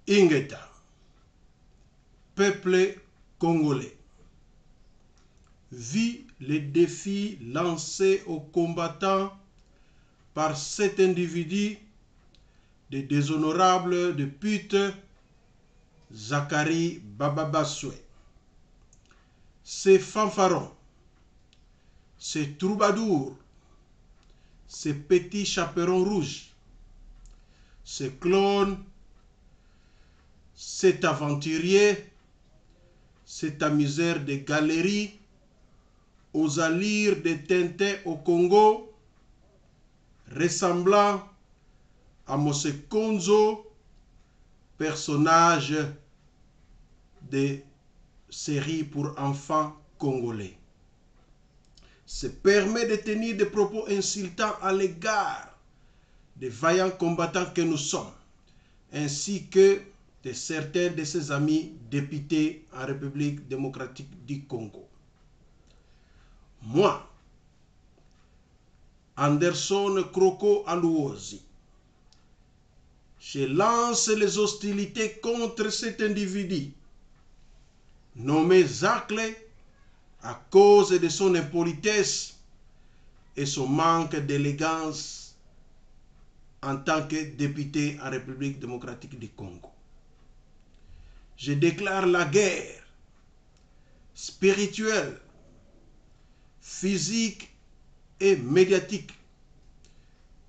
Ingeta, peuple congolais, vit les défis lancés aux combattants par cet individu de déshonorable de pute Zakari Bababasoué. Ces fanfarons, ces troubadours, ces petits chaperons rouges, ces clones, cet aventurier, cet amuseur de galeries, aux allures de Tintin au Congo, ressemblant à Mose Konzo, personnage de série pour enfants congolais, se permet de tenir des propos insultants à l'égard des vaillants combattants que nous sommes, ainsi que de certains de ses amis députés en République démocratique du Congo. Moi, Anderson Kroko Aluosi, je lance les hostilités contre cet individu nommé Zacle à cause de son impolitesse et son manque d'élégance en tant que député en République démocratique du Congo. Je déclare la guerre spirituelle, physique et médiatique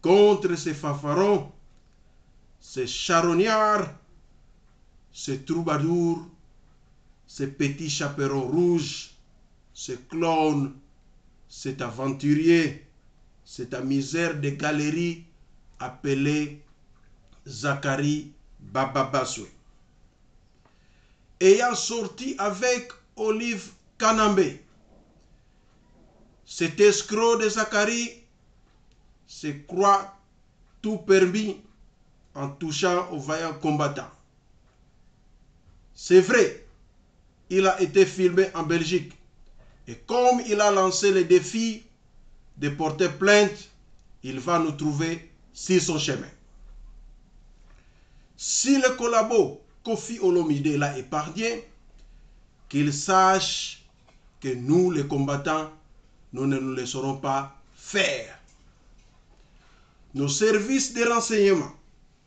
contre ces fanfarons, ces charognards, ces troubadours, ces petits chaperons rouges, ces clones, cet aventurier, cet misère de galeries appelé Zakari Bababasoué. Ayant sorti avec Olive Kanambe, cet escroc de Zakari se croit tout permis en touchant aux vaillants combattants. C'est vrai, il a été filmé en Belgique. Et comme il a lancé le défi de porter plainte, il va nous trouver sur son chemin. Si le collabo Kofi Olomide l'a épargné, qu'il sache que nous, les combattants, nous ne nous laisserons pas faire. Nos services de renseignement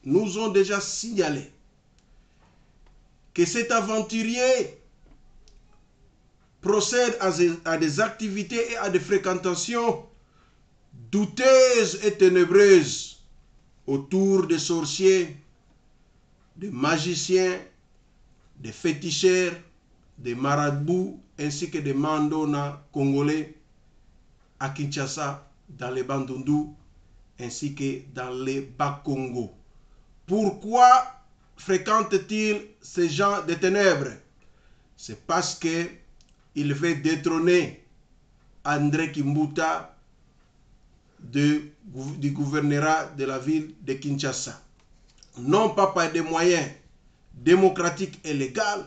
nous ont déjà signalé que cet aventurier procède à des activités et à des fréquentations douteuses et ténébreuses autour des sorciers, des magiciens, des féticheurs, des marabouts ainsi que des mandona congolais à Kinshasa, dans les Bandundu ainsi que dans les Bas-Congo. Pourquoi fréquente-t-il ces gens de ténèbres? C'est parce que il veut détrôner André Kimbuta du gouvernorat de la ville de Kinshasa. Non pas par des moyens démocratiques et légaux,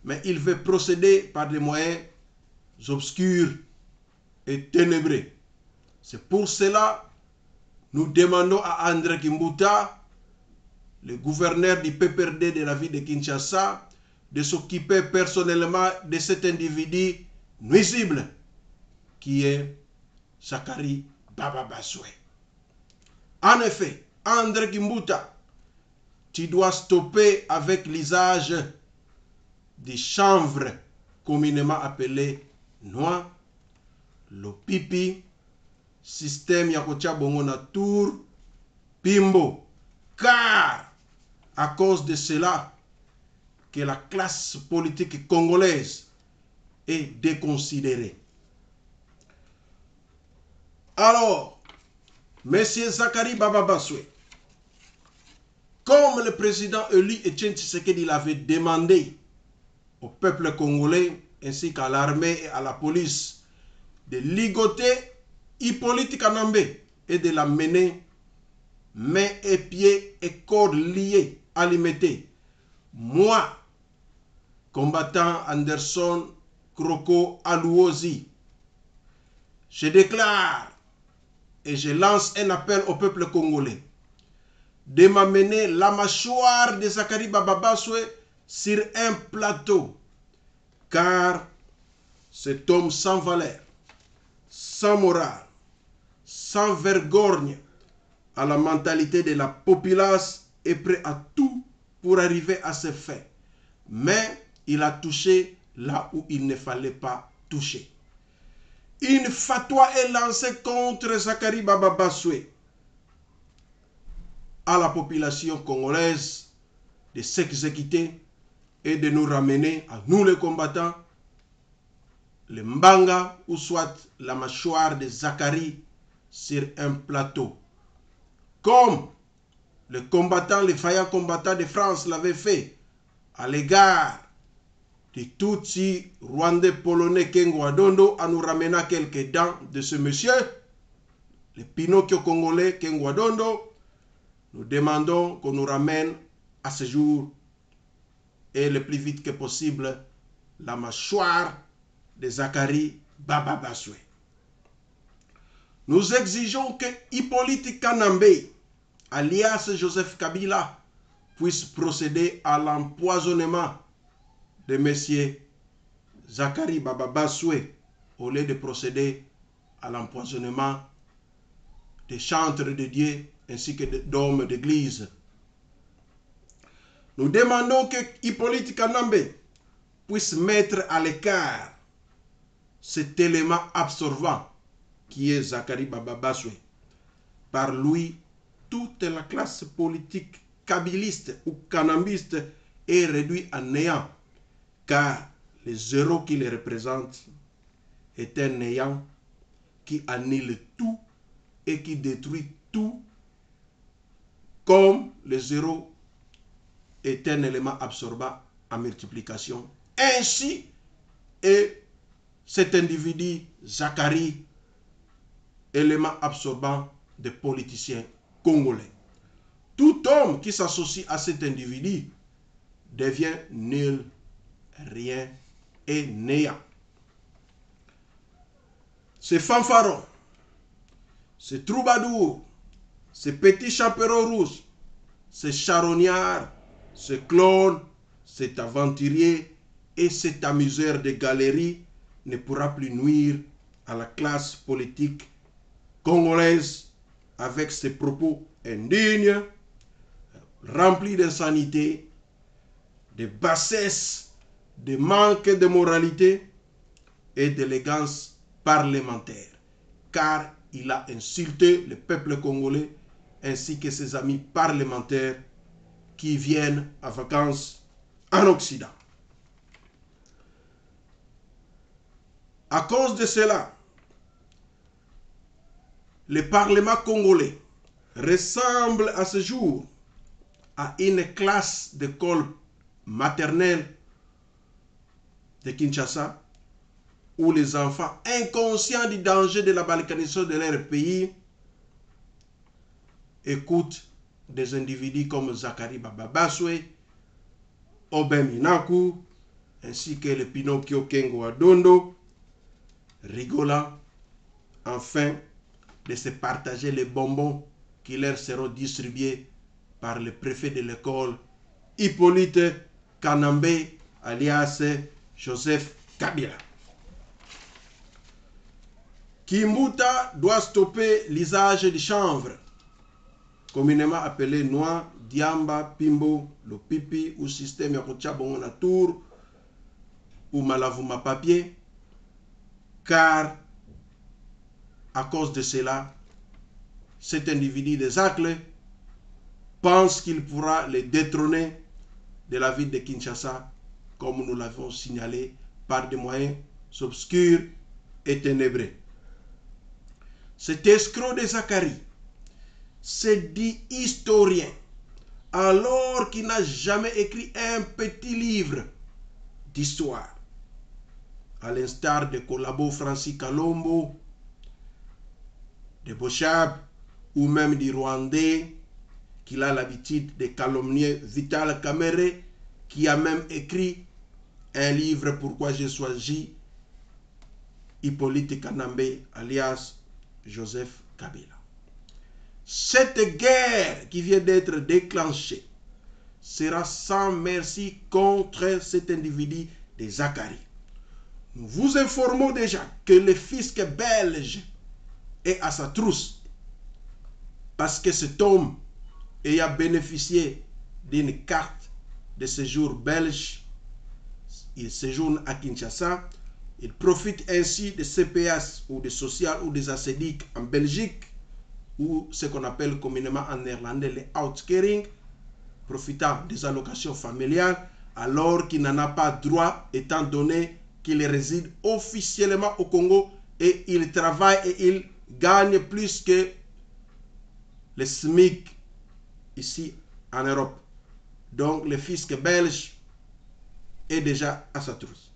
mais il veut procéder par des moyens obscurs et ténébreux. C'est pour cela que nous demandons à André Kimbuta, le gouverneur du PPRD de la ville de Kinshasa, de s'occuper personnellement de cet individu nuisible qui est Zakari Bababasoué. En effet, André Kimbuta, tu dois stopper avec l'usage du chanvre communément appelé noix, le pipi, système yakotia bongo na tour, pimbo, car à cause de cela que la classe politique congolaise est déconsidérée. Alors, M. Zakari Bababasoué, comme le président élu Etienne Tshisekedi l'avait demandé au peuple congolais ainsi qu'à l'armée et à la police de ligoter Hippolyte Kanambe et de la mener mains et pieds et corps liés, alimentés. Moi, combattant Anderson Kroko Aluosi, je déclare et je lance un appel au peuple congolais de m'amener la mâchoire de Zakari Bababaswe sur un plateau, car cet homme sans valeur, sans morale, sans vergogne, à la mentalité de la populace, est prêt à tout pour arriver à ses fins. Mais il a touché là où il ne fallait pas toucher. Une fatwa est lancée contre Zakari Bababaswe à la population congolaise de s'exécuter et de nous ramener à nous les combattants, le mbanga ou soit la mâchoire de Zakari sur un plateau. Comme les vaillants combattants de France l'avaient fait à l'égard de Tutsi, Rwandais, Polonais, Kengo Adondo, en nous ramenant quelques dents de ce monsieur, le Pinocchio congolais Kengo Adondo. Nous demandons qu'on nous ramène à ce jour et le plus vite que possible la mâchoire de Zakari Bababaswe. Nous exigeons que Hippolyte Kanambe, alias Joseph Kabila, puisse procéder à l'empoisonnement de M. Zakari Bababaswe au lieu de procéder à l'empoisonnement des chantres de Dieu ainsi que d'hommes d'église. Nous demandons que Hippolyte Kanambe puisse mettre à l'écart cet élément absorbant qui est Zakari Bababaswe. Par lui, toute la classe politique kabiliste ou kanambiste est réduite à néant, car le zéro qui les représente est un néant qui annule tout et qui détruit tout, comme le zéro est un élément absorbant en multiplication. Ainsi est cet individu, Zakari, élément absorbant des politiciens congolais. Tout homme qui s'associe à cet individu devient nul, rien et néant. Ces fanfarons, ces troubadours, ces petits chaperons rouges, ces charognards, ces clones, cet aventurier et cet amuseur de galeries ne pourra plus nuire à la classe politique congolaise avec ses propos indignes, remplis d'insanité, de bassesse, de manque de moralité et d'élégance parlementaire, car il a insulté le peuple congolais ainsi que ses amis parlementaires qui viennent en vacances en Occident. À cause de cela, le Parlement congolais ressemble à ce jour à une classe d'école maternelle de Kinshasa où les enfants inconscients du danger de la balkanisation de leur pays écoutent des individus comme Zakari Bababaswe, Obem Inaku, ainsi que le Pinocchio Kengo Adondo, rigolant enfin de se partager les bonbons qui leur seront distribués par le préfet de l'école, Hippolyte Kanambe, alias Joseph Kabila. Kimbuta doit stopper l'usage du chanvre, communément appelé noix, diamba, pimbo, le pipi ou système yakuchabongo na tour ou malavuma papier, car à cause de cela, cet individu des Acles pense qu'il pourra les détrôner de la ville de Kinshasa, comme nous l'avons signalé, par des moyens obscurs et ténébreux. Cet escroc de Zakari se dit historien, alors qu'il n'a jamais écrit un petit livre d'histoire, à l'instar de Kolabo Francis Kalombo, de Bochab ou même du Rwandais qu'il a l'habitude de calomnier, Vital Kamerhe, qui a même écrit un livre Pourquoi j'ai choisi Hippolyte Kanambe alias Joseph Kabila. Cette guerre qui vient d'être déclenchée sera sans merci contre cet individu de Zacharie. Nous vous informons déjà que le fisc belge est à sa trousse parce que cet homme ayant bénéficié d'une carte de séjour belge, il séjourne à Kinshasa, il profite ainsi de CPS ou de social ou des assédiques en Belgique, ou ce qu'on appelle communément en néerlandais les outkering, profitant des allocations familiales alors qu'il n'en a pas droit étant donné qu'il réside officiellement au Congo et il travaille et il gagne plus que le SMIC ici en Europe. Donc le fisc belge est déjà à sa trousse.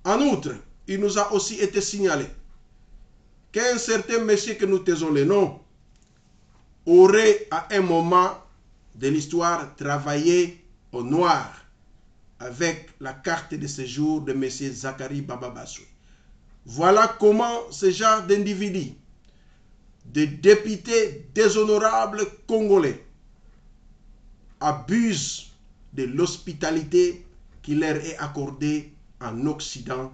En outre, il nous a aussi été signalé qu'un certain monsieur que nous taisons le nom aurait à un moment de l'histoire travaillé au noir avec la carte de séjour de M. Zacharie Baba-Basoui. Voilà comment ce genre d'individus, de députés déshonorables congolais, abusent de l'hospitalité qui leur est accordée en Occident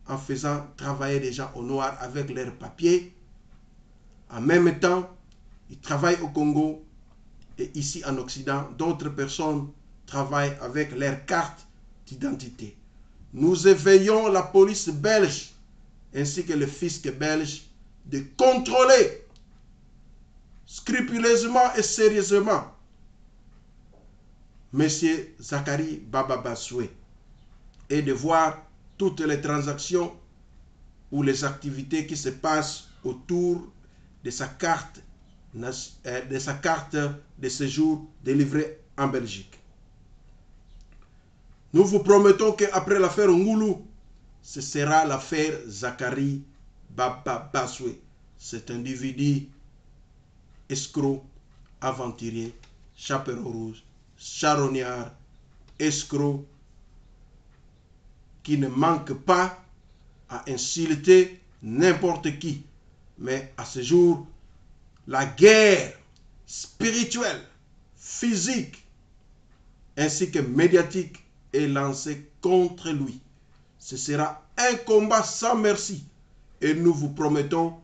en faisant travailler des gens au noir avec leurs papiers. En même temps, ils travaillent au Congo et ici en Occident, d'autres personnes travaillent avec leurs cartes d'identité. Nous éveillons la police belge ainsi que le fisc belge de contrôler scrupuleusement et sérieusement M. Zacharie Baba-Basoui et de voir toutes les transactions ou les activités qui se passent autour de sa carte de séjour délivrée en Belgique. Nous vous promettons qu'après l'affaire Ngoulou, ce sera l'affaire Zacharie Baba-Basoui, cet individu escroc, aventurier, chaperon rouge, charognard, escroc, qui ne manque pas à insulter n'importe qui. Mais à ce jour, la guerre spirituelle, physique, ainsi que médiatique est lancée contre lui. Ce sera un combat sans merci. Et nous vous promettons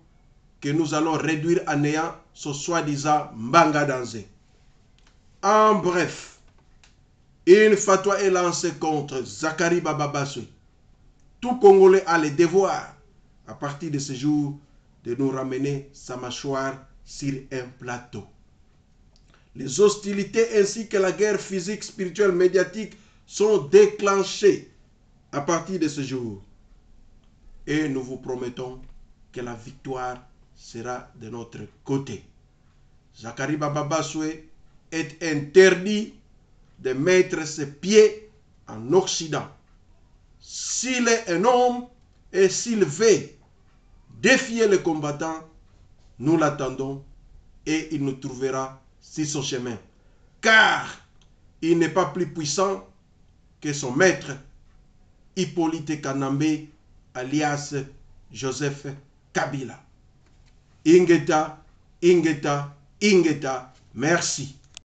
que nous allons réduire à néant ce soi-disant Mbanga Danzé. En bref, une fatwa est lancée contre Zacharie Baba-Basoui. Tout Congolais a le devoir, à partir de ce jour, de nous ramener sa mâchoire sur un plateau. Les hostilités ainsi que la guerre physique, spirituelle, médiatique sont déclenchées à partir de ce jour. Et nous vous promettons que la victoire sera de notre côté. Zacharie Baba-Basoui est interdit de mettre ses pieds en Occident. S'il est un homme et s'il veut défier les combattants, nous l'attendons et il nous trouvera sur son chemin. Car il n'est pas plus puissant que son maître, Hippolyte Kanambe, alias Joseph Kabila. Ingeta, Ingeta, Ingeta, merci.